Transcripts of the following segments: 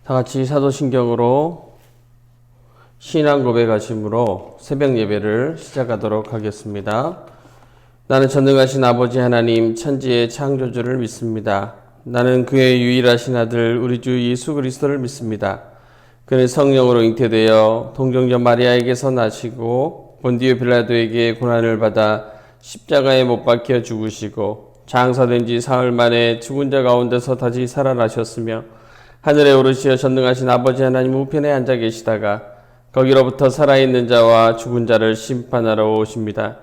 다 같이 사도신경으로 신앙 고백하심으로 새벽 예배를 시작하도록 하겠습니다. 나는 전능하신 아버지 하나님 천지의 창조주를 믿습니다. 나는 그의 유일하신 아들 우리 주 예수 그리스도를 믿습니다. 그는 성령으로 잉태되어 동정녀 마리아에게서 나시고 본디오 빌라도에게 고난을 받아 십자가에 못 박혀 죽으시고 장사된 지 사흘 만에 죽은 자 가운데서 다시 살아나셨으며 하늘에 오르시어 전능하신 아버지 하나님 우편에 앉아 계시다가 거기로부터 살아있는 자와 죽은 자를 심판하러 오십니다.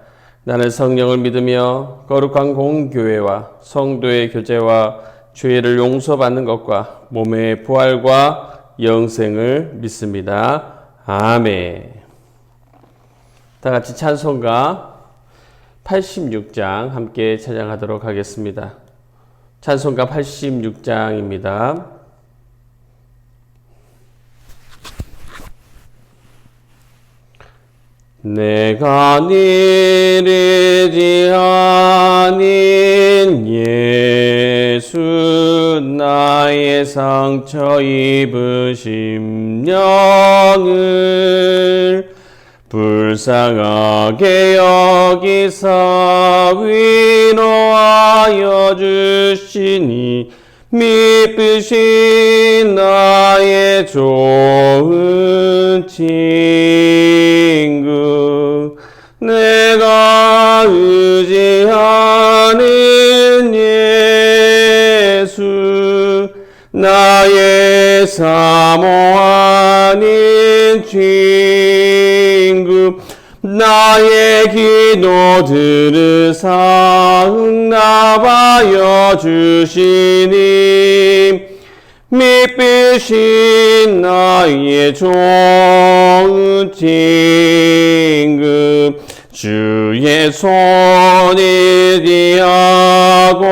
나는 성령을 믿으며 거룩한 공교회와 성도의 교제와 죄를 용서받는 것과 몸의 부활과 영생을 믿습니다. 아멘. 다 같이 찬송가 86장 함께 찬양하도록 하겠습니다. 찬송가 86장입니다. 내가 내리지 아닌 예수 나의 상처 입으심 영을 불쌍하게 여기사 위로하여 주시니 미쁘신 나의 좋은 친구 내가 의지하는 예수 나의 사모하는 친구 나의 기도 들으사 응답하여 주시니 미쁘신 나의 좋은 친구 주의 손에 뒤하고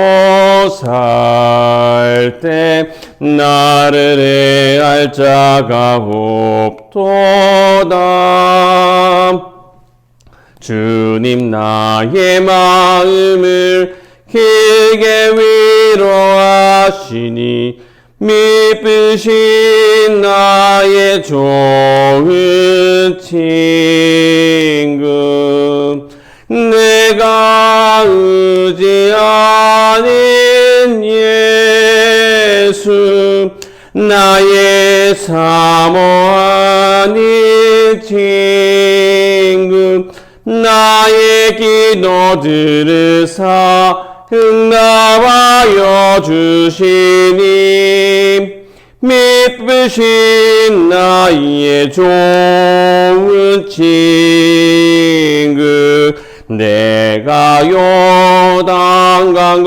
살 때 나를 해할 자가 없도다. 주님 나의 마음을 길게 위로하시니 미쁘신 나의 좋은 친구 내가 의지하는 예수 나의 사모하는 친구 나의 기도 들으사 응답하여 주시니 미쁘신 나의 좋은 친구 내가 요단강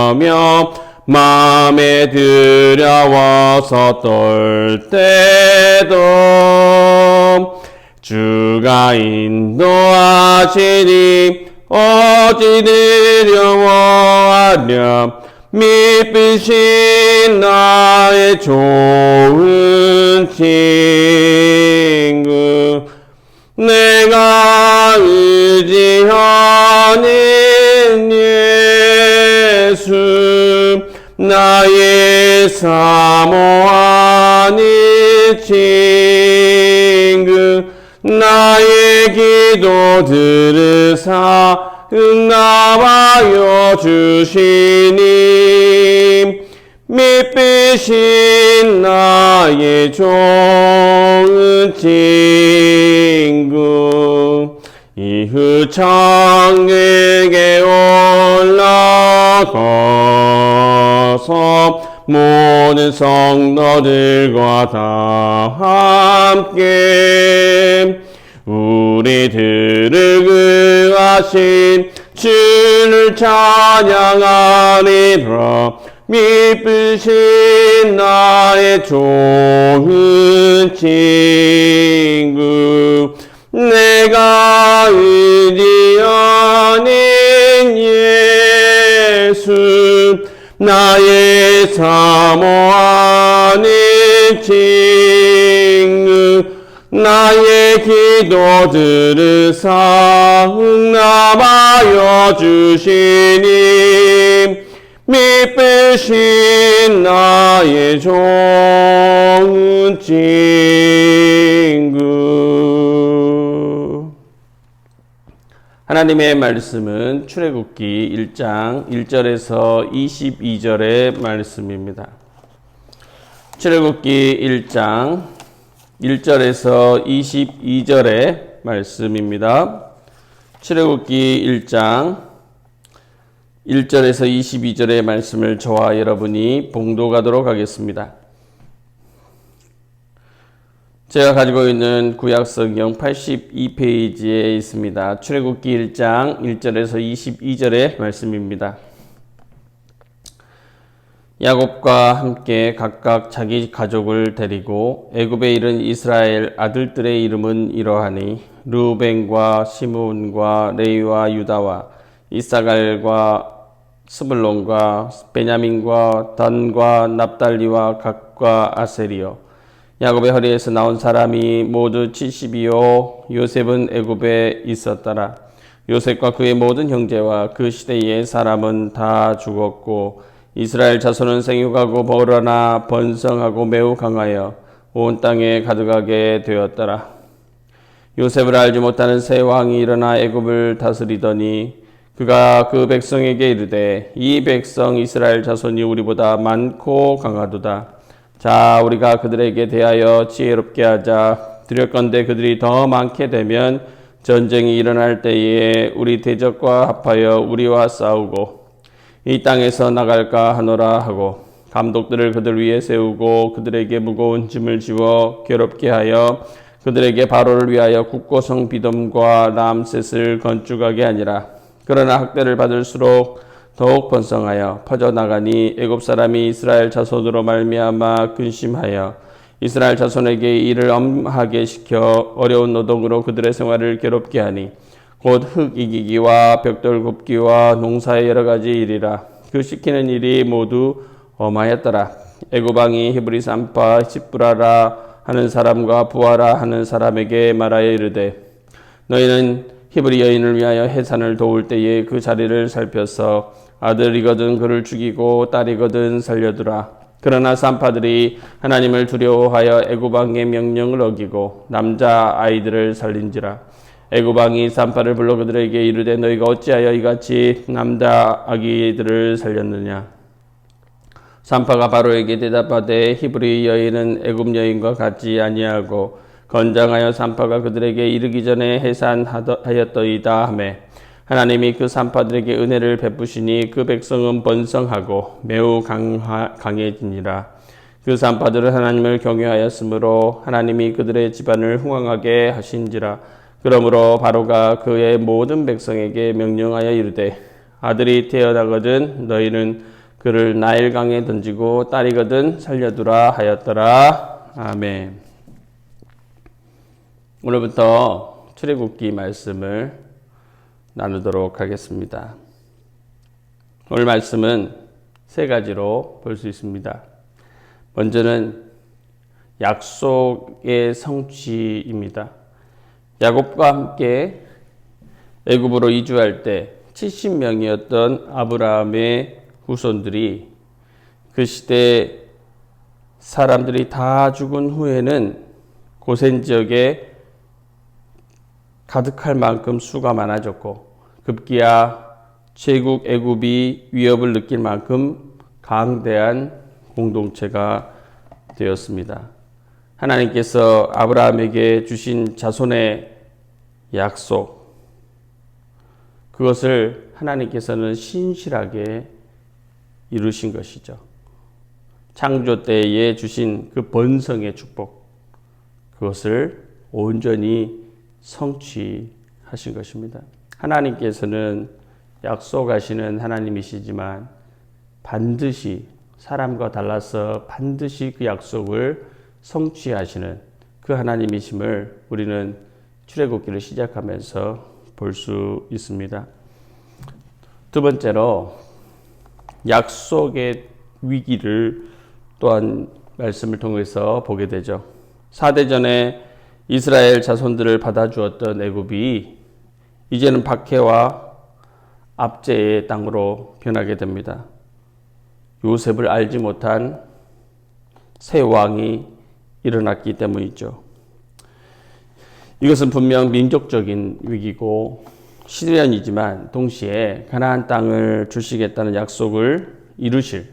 건너가며 맘에 들여와서 떨 때도 주가 인도하시니 어찌 두려워하랴 미쁘신 나의 좋은 친구 내가 의지하는 예수 나의 사모하는 친구 나의 기도 들으사 응답하여 주시니 미쁘신 나의 좋은 친구 이후 창에게 올라가서 모든 성도들과 다 함께 우리들을 구하신 주를 찬양하리라 미쁘신 나의 좋은 친구 내가 의지하는 예수 나의 사모하는 친구 나의 기도 들으사 응답하여 주시니 믿으신 나의 좋은 친구. 하나님의 말씀은 출애굽기 1장 1절에서 22절의 말씀입니다. 출애굽기 1장 1절에서 22절의 말씀입니다. 출애굽기 1장 1절에서 22절의 말씀을 저와 여러분이 봉독하도록 하겠습니다. 제가 가지고 있는 구약성경 82페이지에 있습니다. 출애굽기 1장 1절에서 22절의 말씀입니다. 야곱과 함께 각각 자기 가족을 데리고 애굽에 이른 이스라엘 아들들의 이름은 이러하니 르우벤과 시므온과 레위와 유다와 이사갈과 스불론과 베냐민과 단과 납달리와 gad과 아셀이요. 야곱의 허리에서 나온 사람이 모두 70이요. 요셉은 애굽에 있었더라. 요셉과 그의 모든 형제와 그 시대의 사람은 다 죽었고 이스라엘 자손은 생육하고 벌어나 번성하고 매우 강하여 온 땅에 가득하게 되었더라. 요셉을 알지 못하는 새 왕이 일어나 애굽을 다스리더니 그가 그 백성에게 이르되 이 백성 이스라엘 자손이 우리보다 많고 강하도다. 자, 우리가 그들에게 대하여 지혜롭게 하자. 두렵건대 그들이 더 많게 되면 전쟁이 일어날 때에 우리 대적과 합하여 우리와 싸우고 이 땅에서 나갈까 하노라 하고 감독들을 그들 위에 세우고 그들에게 무거운 짐을 지워 괴롭게 하여 그들에게 바로를 위하여 국고성 비돔과 람셋을 건축하게 하니라. 그러나 학대를 받을수록 더욱 번성하여 퍼져나가니 애굽 사람이 이스라엘 자손으로 말미암아 근심하여 이스라엘 자손에게 일을 엄하게 시켜 어려운 노동으로 그들의 생활을 괴롭게 하니 곧 흙 이기기와 벽돌 굽기와 농사의 여러 가지 일이라. 그 시키는 일이 모두 엄하였더라. 애굽 왕이 히브리 산파 십부라라 하는 사람과 부하라 하는 사람에게 말하여 이르되 너희는 히브리 여인을 위하여 해산을 도울 때에 그 자리를 살펴서 아들이거든 그를 죽이고 딸이거든 살려두라. 그러나 산파들이 하나님을 두려워하여 애굽 왕의 명령을 어기고 남자 아이들을 살린지라. 애굽 왕이 산파를 불러 그들에게 이르되 너희가 어찌하여 이같이 남자 아기들을 살렸느냐. 산파가 바로에게 대답하되 히브리 여인은 애굽 여인과 같지 아니하고 건장하여 산파가 그들에게 이르기 전에 해산하였더이다 하매 하나님이 그 산파들에게 은혜를 베푸시니 그 백성은 번성하고 매우 강해지니라. 그 산파들은 하나님을 경외하였으므로 하나님이 그들의 집안을 흥왕하게 하신지라. 그러므로 바로가 그의 모든 백성에게 명령하여 이르되 아들이 태어나거든 너희는 그를 나일강에 던지고 딸이거든 살려두라 하였더라. 아멘. 오늘부터 출애굽기 말씀을 나누도록 하겠습니다. 오늘 말씀은 세 가지로 볼 수 있습니다. 먼저는 약속의 성취입니다. 야곱과 함께 애굽으로 이주할 때 70명이었던 아브라함의 후손들이 그 시대 사람들이 다 죽은 후에는 고센 지역에 가득할 만큼 수가 많아졌고 급기야 제국 애굽이 위협을 느낄 만큼 강대한 공동체가 되었습니다. 하나님께서 아브라함에게 주신 자손의 약속, 그것을 하나님께서는 신실하게 이루신 것이죠. 창조 때에 주신 그 번성의 축복, 그것을 온전히 성취하신 것입니다. 하나님께서는 약속하시는 하나님이시지만 반드시 사람과 달라서 반드시 그 약속을 성취하시는 그 하나님이심을 우리는 출애굽기를 시작하면서 볼 수 있습니다. 두 번째로 약속의 위기를 또한 말씀을 통해서 보게 되죠. 4대전에 이스라엘 자손들을 받아주었던 애굽이 이제는 박해와 압제의 땅으로 변하게 됩니다. 요셉을 알지 못한 새 왕이 일어났기 때문이죠. 이것은 분명 민족적인 위기고 시련이지만 동시에 가나안 땅을 주시겠다는 약속을 이루실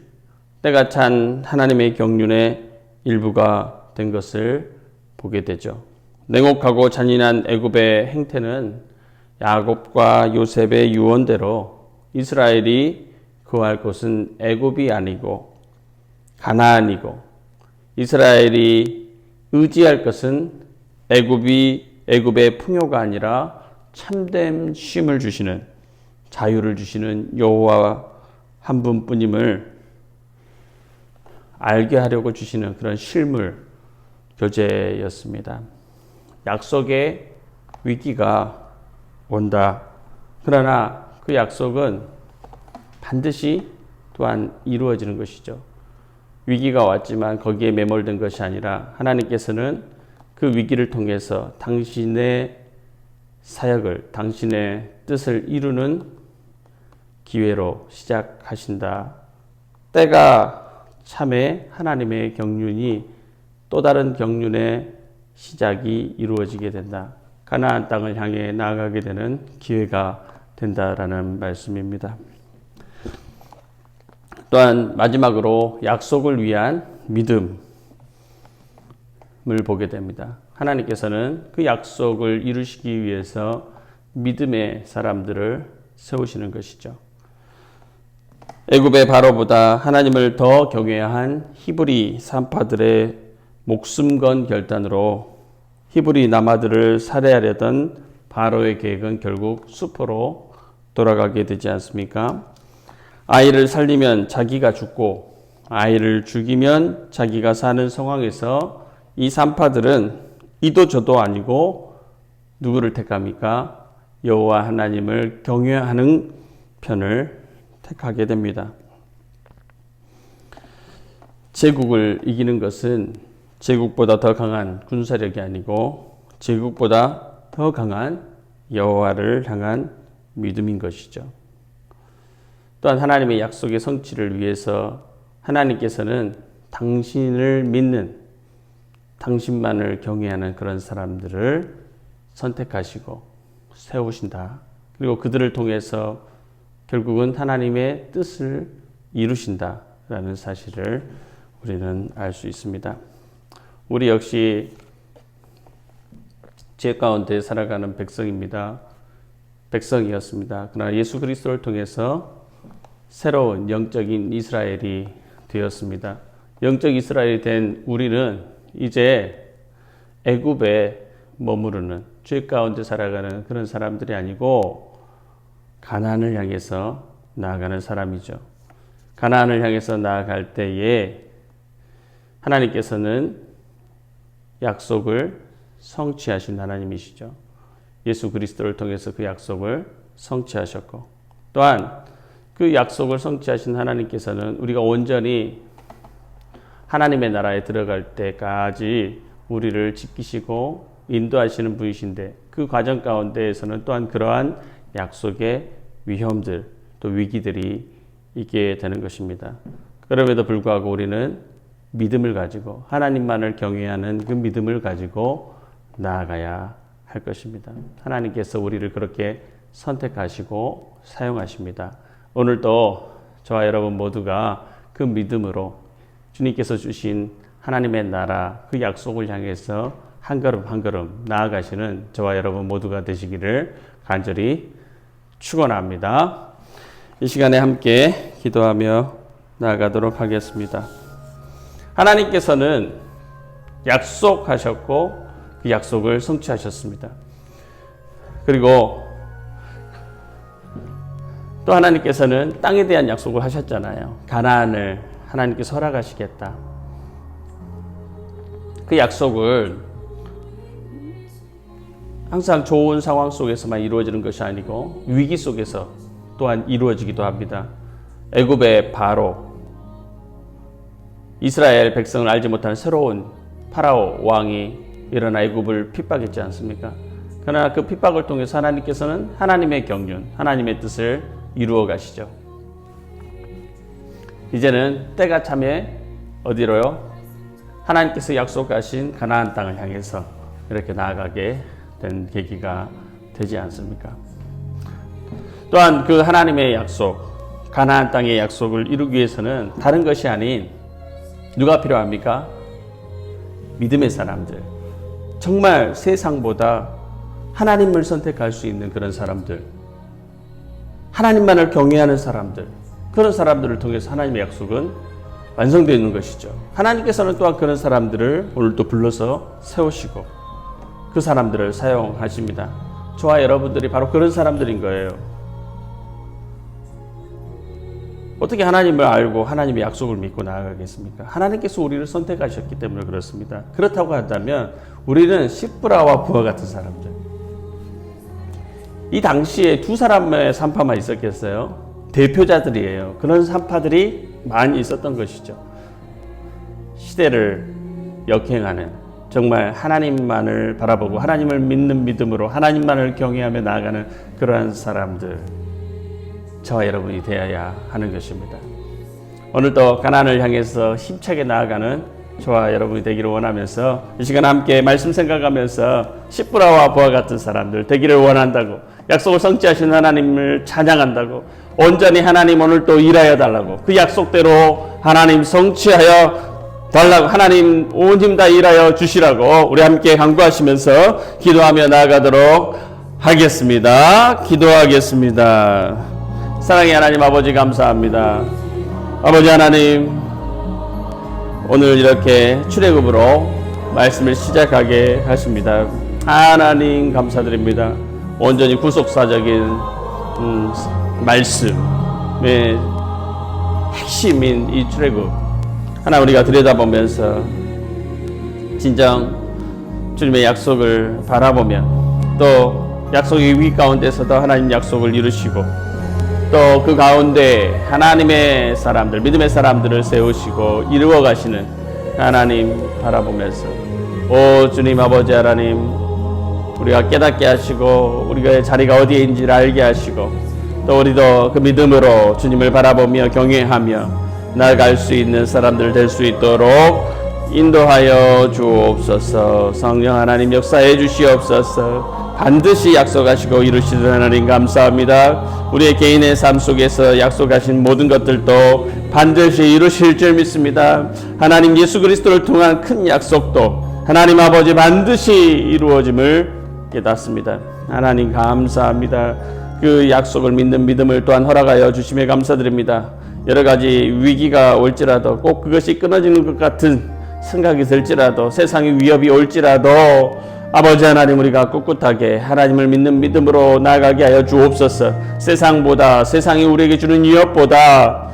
때가 찬 하나님의 경륜의 일부가 된 것을 보게 되죠. 냉혹하고 잔인한 애굽의 행태는 야곱과 요셉의 유언대로 이스라엘이 거할 곳은 애굽이 아니고 가나안이고 이스라엘이 의지할 것은 애굽의 풍요가 아니라 참된 쉼을 주시는 자유를 주시는 여호와 한 분뿐임을 알게 하려고 주시는 그런 실물 교제였습니다. 약속의 위기가 온다. 그러나 그 약속은 반드시 또한 이루어지는 것이죠. 위기가 왔지만 거기에 매몰된 것이 아니라 하나님께서는 그 위기를 통해서 당신의 사역을, 당신의 뜻을 이루는 기회로 시작하신다. 때가 참에 하나님의 경륜이 또 다른 경륜의 시작이 이루어지게 된다. 가나안 땅을 향해 나아가게 되는 기회가 된다라는 말씀입니다. 또한 마지막으로 약속을 위한 믿음을 보게 됩니다. 하나님께서는 그 약속을 이루시기 위해서 믿음의 사람들을 세우시는 것이죠. 애굽의 바로보다 하나님을 더 경외한 히브리 산파들의 목숨 건 결단으로 히브리 남아들을 살해하려던 바로의 계획은 결국 수포로 돌아가게 되지 않습니까? 아이를 살리면 자기가 죽고 아이를 죽이면 자기가 사는 상황에서 이 산파들은 이도 저도 아니고 누구를 택합니까? 여호와 하나님을 경외하는 편을 택하게 됩니다. 제국을 이기는 것은 제국보다 더 강한 군사력이 아니고 제국보다 더 강한 여호와를 향한 믿음인 것이죠. 또한 하나님의 약속의 성취를 위해서 하나님께서는 당신을 믿는, 당신만을 경외하는 그런 사람들을 선택하시고 세우신다. 그리고 그들을 통해서 결국은 하나님의 뜻을 이루신다라는 사실을 우리는 알 수 있습니다. 우리 역시 죄 가운데 살아가는 백성입니다. 백성이었습니다. 그러나 예수 그리스도를 통해서 새로운 영적인 이스라엘이 되었습니다. 영적 이스라엘이 된 우리는 이제 애굽에 머무르는 죄 가운데 살아가는 그런 사람들이 아니고 가나안을 향해서 나아가는 사람이죠. 가나안을 향해서 나아갈 때에 하나님께서는 약속을 성취하신 하나님이시죠. 예수 그리스도를 통해서 그 약속을 성취하셨고 또한 그 약속을 성취하신 하나님께서는 우리가 온전히 하나님의 나라에 들어갈 때까지 우리를 지키시고 인도하시는 분이신데 그 과정 가운데에서는 또한 그러한 약속의 위험들 또 위기들이 있게 되는 것입니다. 그럼에도 불구하고 우리는 믿음을 가지고 하나님만을 경외하는 그 믿음을 가지고 나아가야 할 것입니다. 하나님께서 우리를 그렇게 선택하시고 사용하십니다. 오늘도 저와 여러분 모두가 그 믿음으로 주님께서 주신 하나님의 나라 그 약속을 향해서 한 걸음 한 걸음 나아가시는 저와 여러분 모두가 되시기를 간절히 축원합니다. 이 시간에 함께 기도하며 나아가도록 하겠습니다. 하나님께서는 약속하셨고 그 약속을 성취하셨습니다. 그리고 또 하나님께서는 땅에 대한 약속을 하셨잖아요. 가나안을 하나님께서 허락하시겠다. 그 약속을 항상 좋은 상황 속에서만 이루어지는 것이 아니고 위기 속에서 또한 이루어지기도 합니다. 애굽의 바로, 이스라엘 백성을 알지 못하는 새로운 파라오 왕이 일어나 애굽을 핍박했지 않습니까? 그러나 그 핍박을 통해서 하나님께서는 하나님의 경륜, 하나님의 뜻을 이루어 가시죠. 이제는 때가 참에 어디로요? 하나님께서 약속하신 가나안 땅을 향해서 이렇게 나아가게 된 계기가 되지 않습니까? 또한 그 하나님의 약속, 가나안 땅의 약속을 이루기 위해서는 다른 것이 아닌 누가 필요합니까? 믿음의 사람들. 정말 세상보다 하나님을 선택할 수 있는 그런 사람들, 하나님만을 경외하는 사람들, 그런 사람들을 통해서 하나님의 약속은 완성되어 있는 것이죠. 하나님께서는 또한 그런 사람들을 오늘 또 불러서 세우시고 그 사람들을 사용하십니다. 저와 여러분들이 바로 그런 사람들인 거예요. 어떻게 하나님을 알고 하나님의 약속을 믿고 나아가겠습니까? 하나님께서 우리를 선택하셨기 때문에 그렇습니다. 그렇다고 한다면 우리는 시브라와 부하 같은 사람들. 이 당시에 두 사람의 산파만 있었겠어요? 대표자들이에요. 그런 산파들이 많이 있었던 것이죠. 시대를 역행하는, 정말 하나님만을 바라보고 하나님을 믿는 믿음으로 하나님만을 경외하며 나아가는 그러한 사람들, 저와 여러분이 되어야 하는 것입니다. 오늘도 가나안을 향해서 힘차게 나아가는 저와 여러분이 되기를 원하면서 이 시간 함께 말씀 생각하면서 시브라와 부하 같은 사람들 되기를 원한다고, 약속을 성취하신 하나님을 찬양한다고, 온전히 하나님 오늘 또 일하여 달라고, 그 약속대로 하나님 성취하여 달라고, 하나님 온 힘 다 일하여 주시라고 우리 함께 간구하시면서 기도하며 나아가도록 하겠습니다. 기도하겠습니다. 사랑의 하나님 아버지 감사합니다. 아버지 하나님, 오늘 이렇게 출애굽으로 말씀을 시작하게 하십니다. 하나님 감사드립니다. 온전히 구속사적인 말씀의 핵심인 이 출애굽 하나 우리가 들여다보면서 진정 주님의 약속을 바라보며 또 약속의 위 가운데서도 하나님 약속을 이루시고 또 그 가운데 하나님의 사람들, 믿음의 사람들을 세우시고 이루어 가시는 하나님 바라보면서 오 주님 아버지 하나님, 우리가 깨닫게 하시고 우리가 자리가 어디에인지를 알게 하시고 또 우리도 그 믿음으로 주님을 바라보며 경외하며 나아갈 수 있는 사람들 될 수 있도록 인도하여 주옵소서. 성령 하나님 역사해 주시옵소서. 반드시 약속하시고 이루시는 하나님 감사합니다. 우리의 개인의 삶 속에서 약속하신 모든 것들도 반드시 이루실 줄 믿습니다. 하나님 예수 그리스도를 통한 큰 약속도 하나님 아버지 반드시 이루어짐을 깨닫습니다. 하나님 감사합니다. 그 약속을 믿는 믿음을 또한 허락하여 주심에 감사드립니다. 여러 가지 위기가 올지라도, 꼭 그것이 끊어지는 것 같은 생각이 들지라도, 세상의 위협이 올지라도 아버지 하나님, 우리가 꿋꿋하게 하나님을 믿는 믿음으로 나아가게 하여 주옵소서. 세상보다, 세상이 우리에게 주는 위협보다,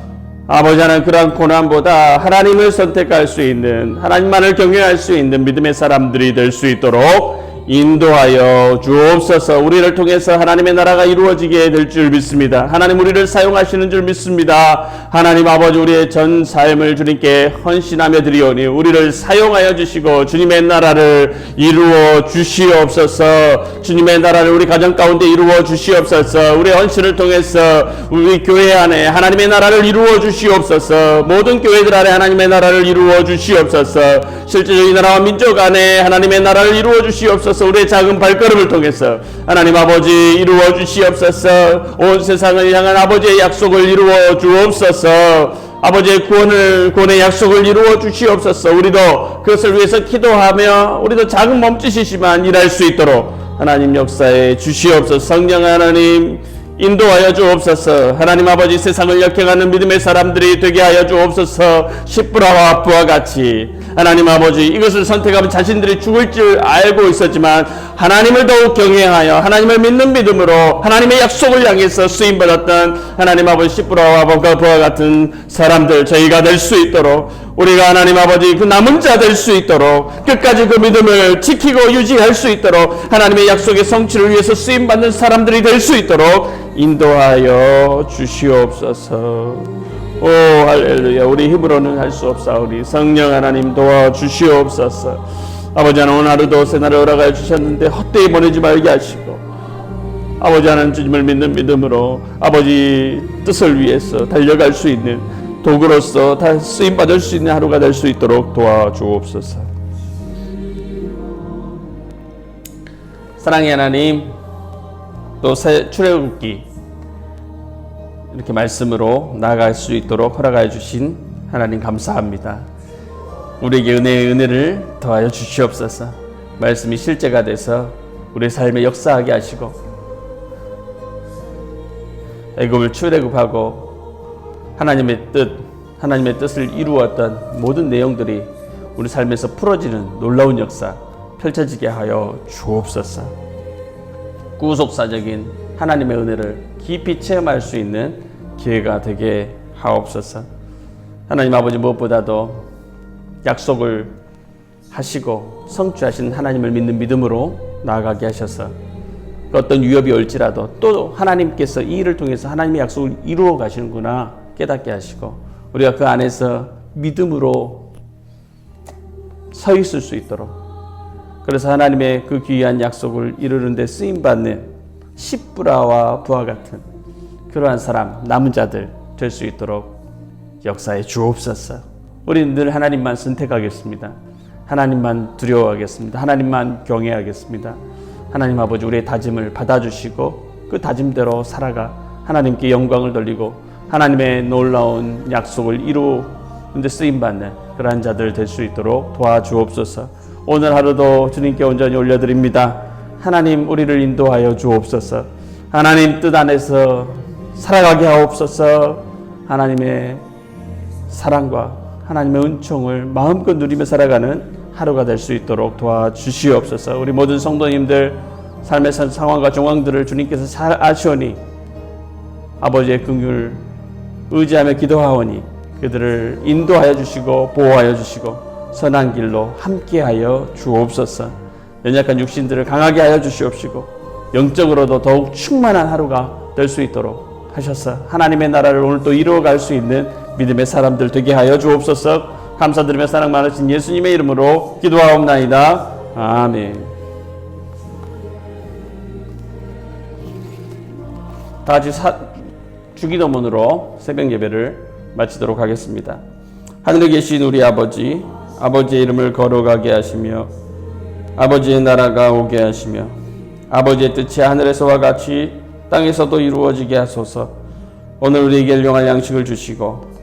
아버지 하나님 그러한 고난보다 하나님을 선택할 수 있는, 하나님만을 경외할 수 있는 믿음의 사람들이 될 수 있도록 인도하여 주옵소서. 우리를 통해서 하나님의 나라가 이루어지게 될 줄 믿습니다. 하나님 우리를 사용하시는 줄 믿습니다. 하나님 아버지, 우리의 전 삶을 주님께 헌신하며 드리오니 우리를 사용하여 주시고 주님의 나라를 이루어 주시옵소서. 주님의 나라를 우리 가정 가운데 이루어 주시옵소서. 우리의 헌신을 통해서 우리 교회 안에 하나님의 나라를 이루어 주시옵소서. 모든 교회들 안에 하나님의 나라를 이루어 주시옵소서. 실제로 이 나라와 민족 안에 하나님의 나라를 이루어 주시옵소서. 우리의 작은 발걸음을 통해서 하나님 아버지 이루어 주시옵소서. 온 세상을 향한 아버지의 약속을 이루어 주옵소서. 아버지의 구원의 약속을 이루어 주시옵소서. 우리도 그것을 위해서 기도하며 우리도 작은 몸짓이지만 일할 수 있도록 하나님 역사해 주시옵소서. 성령 하나님 인도하여 주옵소서. 하나님 아버지, 세상을 역행하는 믿음의 사람들이 되게 하여 주옵소서. 시브라와 부하 같이 하나님 아버지, 이것을 선택하면 자신들이 죽을 줄 알고 있었지만 하나님을 더욱 경외하여 하나님을 믿는 믿음으로 하나님의 약속을 향해서 쓰임받았던 하나님 아버지 시브라와 부하 같은 사람들 저희가 될 수 있도록, 우리가 하나님 아버지 그 남은 자 될 수 있도록, 끝까지 그 믿음을 지키고 유지할 수 있도록, 하나님의 약속의 성취를 위해서 쓰임받는 사람들이 될 수 있도록 인도하여 주시옵소서. 오 할렐루야. 우리 힘으로는 할 수 없사오니 성령 하나님 도와주시옵소서. 아버지 하나님, 오늘 하루도 새날을 허락하여 주셨는데 헛되이 보내지 말게 하시고, 아버지 하나님 주님을 믿는 믿음으로 아버지 뜻을 위해서 달려갈 수 있는 도구로서 다 쓰임받을 수 있는 하루가 될 수 있도록 도와주옵소서. 사랑의 하나님, 또 출애굽기 이렇게 말씀으로 나아갈 수 있도록 허락하여 주신 하나님 감사합니다. 우리에게 은혜의 은혜를 더하여 주시옵소서. 말씀이 실제가 돼서 우리 삶에 역사하게 하시고 애굽을 출애굽하고 하나님의 뜻을 이루었던 모든 내용들이 우리 삶에서 풀어지는 놀라운 역사 펼쳐지게 하여 주옵소서. 구속사적인 하나님의 은혜를 깊이 체험할 수 있는 기회가 되게 하옵소서. 하나님 아버지, 무엇보다도 약속을 하시고 성취하신 하나님을 믿는 믿음으로 나아가게 하셔서 어떤 위협이 올지라도 또 하나님께서 이 일을 통해서 하나님의 약속을 이루어 가시는구나 깨닫게 하시고 우리가 그 안에서 믿음으로 서 있을 수 있도록, 그래서 하나님의 그 귀한 약속을 이루는 데 쓰임받는 십부라와 부하 같은 그러한 사람, 남은 자들 될 수 있도록 역사해 주옵소서. 우리는 늘 하나님만 선택하겠습니다. 하나님만 두려워하겠습니다. 하나님만 경외하겠습니다. 하나님 아버지, 우리의 다짐을 받아주시고 그 다짐대로 살아가 하나님께 영광을 돌리고 하나님의 놀라운 약속을 이루는 데 쓰임받는 그러한 자들 될 수 있도록 도와주옵소서. 오늘 하루도 주님께 온전히 올려드립니다. 하나님, 우리를 인도하여 주옵소서. 하나님 뜻 안에서 살아가게 하옵소서. 하나님의 사랑과 하나님의 은총을 마음껏 누리며 살아가는 하루가 될 수 있도록 도와주시옵소서. 우리 모든 성도님들 삶의 상황과 정황들을 주님께서 잘 아시오니 아버지의 긍휼을 의지하며 기도하오니 그들을 인도하여 주시고 보호하여 주시고 선한 길로 함께하여 주옵소서. 연약한 육신들을 강하게 하여 주시옵시고 영적으로도 더욱 충만한 하루가 될 수 있도록 하셔서 하나님의 나라를 오늘 또 이루어갈 수 있는 믿음의 사람들 되게 하여 주옵소서. 감사드리며 사랑 많으신 예수님의 이름으로 기도하옵나이다. 아멘. 다 같이 주기도문으로 새벽 예배를 마치도록 하겠습니다. 하늘에 계신 우리 아버지, 아버지의 이름을 거룩하게 하시며 아버지의 나라가 오게 하시며 아버지의 뜻이 하늘에서와 같이 땅에서도 이루어지게 하소서. 오늘 우리에게 일용할 양식을 주시고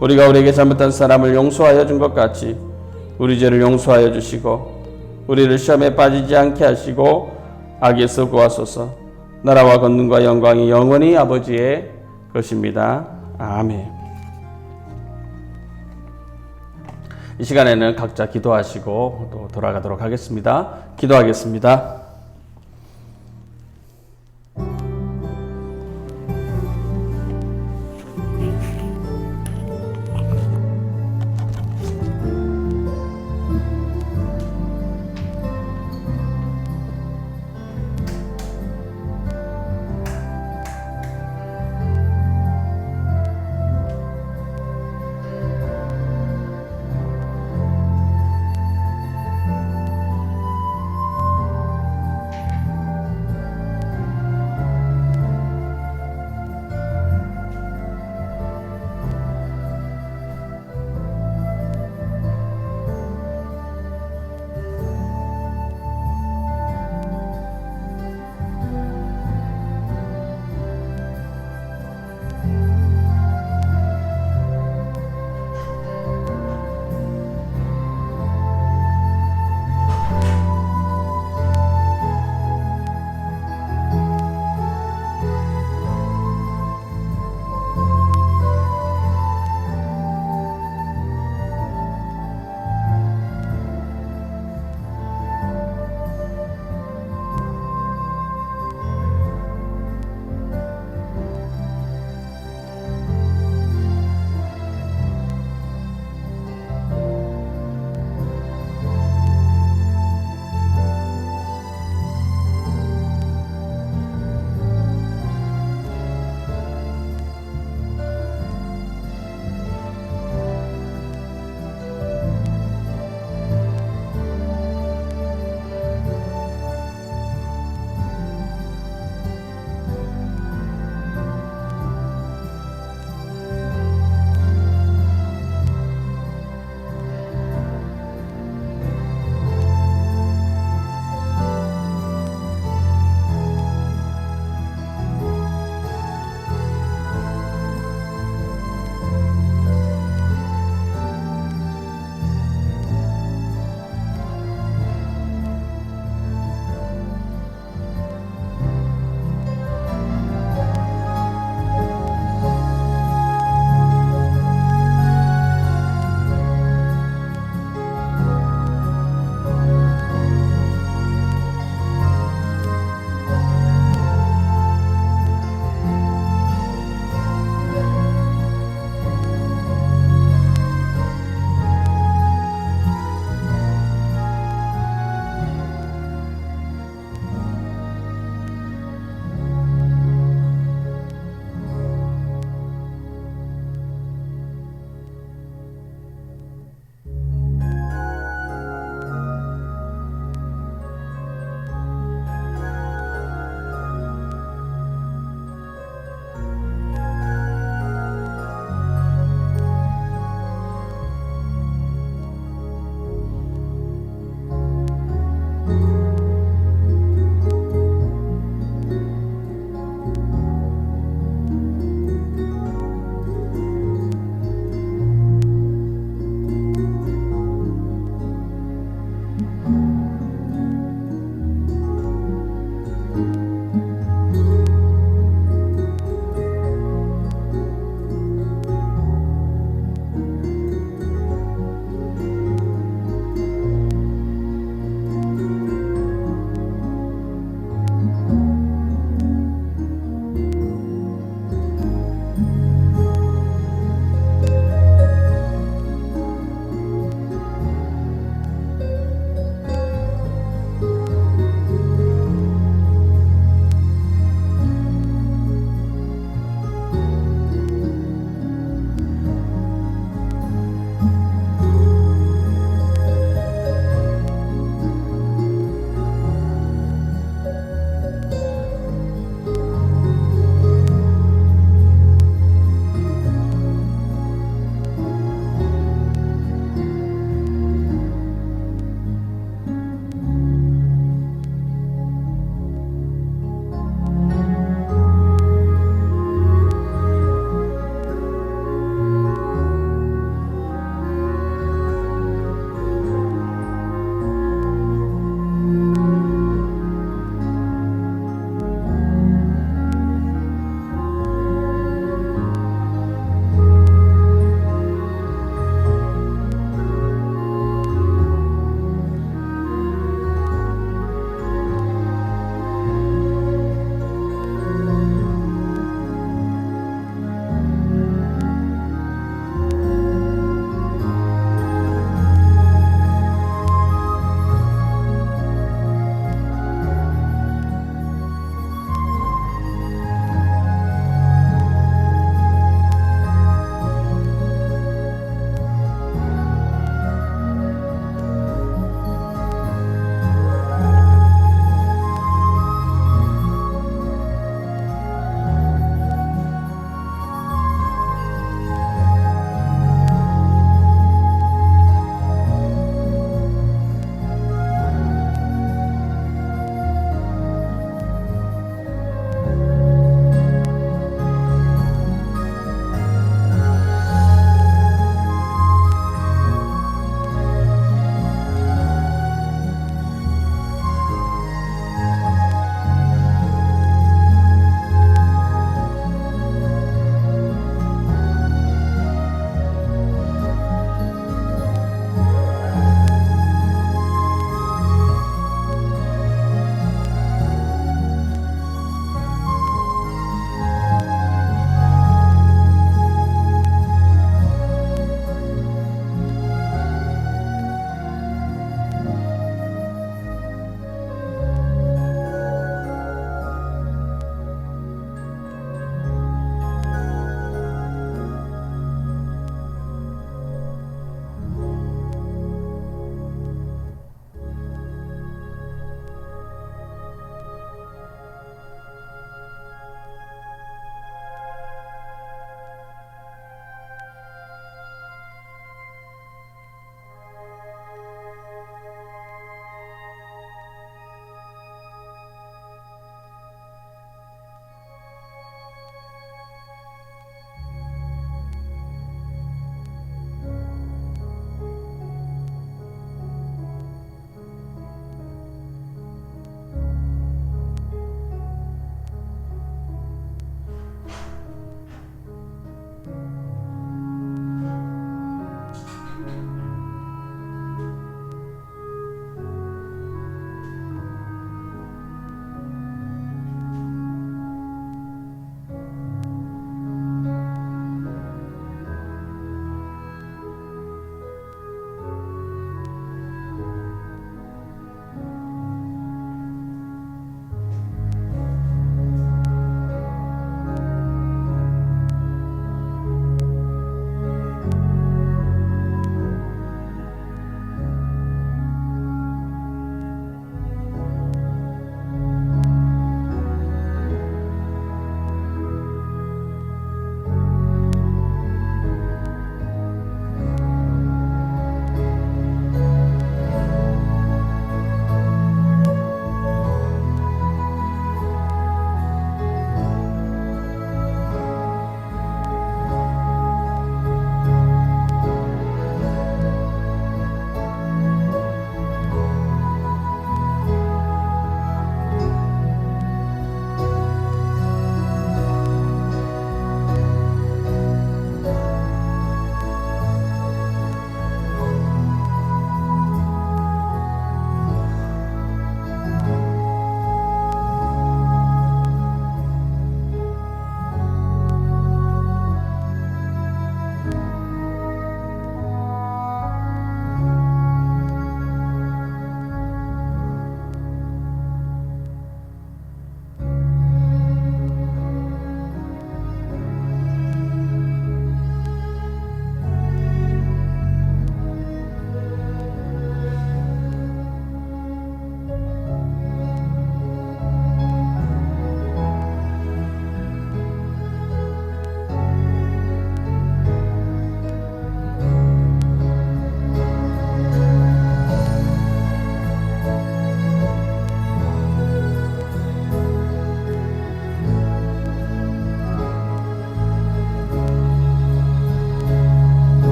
우리가 우리에게 잘못한 사람을 용서하여 준 것 같이 우리 죄를 용서하여 주시고 우리를 시험에 빠지지 않게 하시고 악에서 구하소서. 나라와 권능과 영광이 영원히 아버지의 것입니다. 아멘. 이 시간에는 각자 기도하시고 또 돌아가도록 하겠습니다. 기도하겠습니다.